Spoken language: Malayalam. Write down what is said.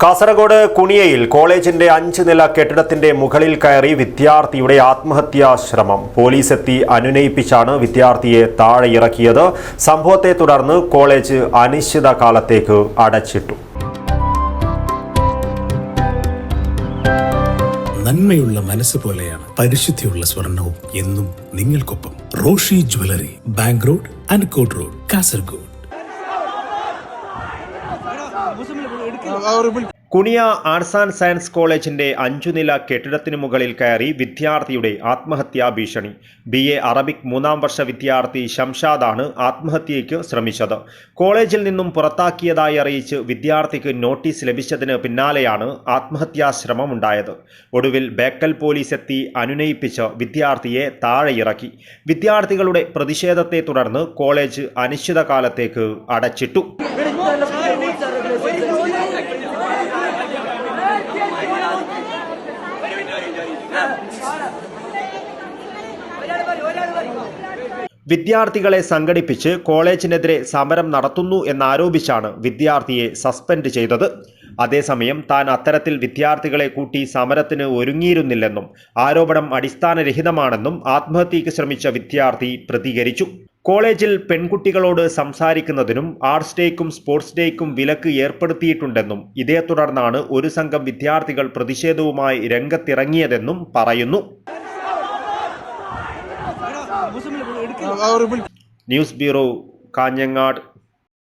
കാസർഗോഡ് കുണിയയിൽ കോളേജിന്റെ 5 നില കെട്ടിടത്തിന്റെ മുകളിൽ കയറി വിദ്യാർത്ഥിയുടെ ആത്മഹത്യാശ്രമം. പോലീസ് എത്തി അനുനയിപ്പിച്ചാണ് വിദ്യാർത്ഥിയെ താഴെ ഇറക്കിയത്. സംഭവത്തെ തുടർന്ന് കോളേജ് അനിശ്ചിതകാലത്തേക്ക് അടച്ചിട്ടു. നന്മയുള്ള മനസ്സ് പോലെയാണ് പരിശുദ്ധിയുള്ള സ്വർണവും എന്നും നിങ്ങൾക്കൊപ്പം. Roshi jewellery, bank road, Ankot road, Kasaragod. Kuniya arts and science കോളേജിന്റെ 5 നില കെട്ടിടത്തിനു മുകളിൽ കയറി വിദ്യാർത്ഥിയുടെ ആത്മഹത്യാ ഭീഷണി. BA അറബിക് 3ാം വർഷ വിദ്യാർത്ഥി ഷംഷാദാണ് ആത്മഹത്യയ്ക്ക് ശ്രമിച്ചത്. കോളേജിൽ നിന്നും പുറത്താക്കിയതായി അറിയിച്ച് വിദ്യാർത്ഥിക്ക് നോട്ടീസ് ലഭിച്ചതിന് പിന്നാലെയാണ് ആത്മഹത്യാശ്രമം ഉണ്ടായത്. ഒടുവിൽ ബേക്കൽ പോലീസ് എത്തി അനുനയിപ്പിച്ച് വിദ്യാർത്ഥിയെ താഴെയിറക്കി. വിദ്യാർത്ഥികളുടെ പ്രതിഷേധത്തെ തുടർന്ന് കോളേജ് അനിശ്ചിതകാലത്തേക്ക് അടച്ചിട്ടു. വിദ്യാർത്ഥികളെ സംഘടിപ്പിച്ച് കോളേജിനെതിരെ സമരം നടത്തുന്നു എന്നാരോപിച്ചാണ് വിദ്യാർത്ഥിയെ സസ്പെൻഡ് ചെയ്തത്. അതേസമയം താൻ അത്തരത്തിൽ വിദ്യാർത്ഥികളെ കൂട്ടി സമരത്തിന് ഒരുങ്ങിയിരുന്നില്ലെന്നും ആരോപണം അടിസ്ഥാനരഹിതമാണെന്നും ആത്മഹത്യയ്ക്ക് ശ്രമിച്ച വിദ്യാർത്ഥി പ്രതികരിച്ചു. കോളേജിൽ പെൺകുട്ടികളോട് സംസാരിക്കുന്നതിനും ആർട്സ് ഡേക്കും സ്പോർട്സ് ഡേക്കും വിലക്ക് ഏർപ്പെടുത്തിയിട്ടുണ്ടെന്നും ഇതേ തുടർന്നാണ് ഒരു സംഘം വിദ്യാർത്ഥികൾ പ്രതിഷേധവുമായി രംഗത്തിറങ്ങിയതെന്നും പറയുന്നു. News bureau, Kanhangad.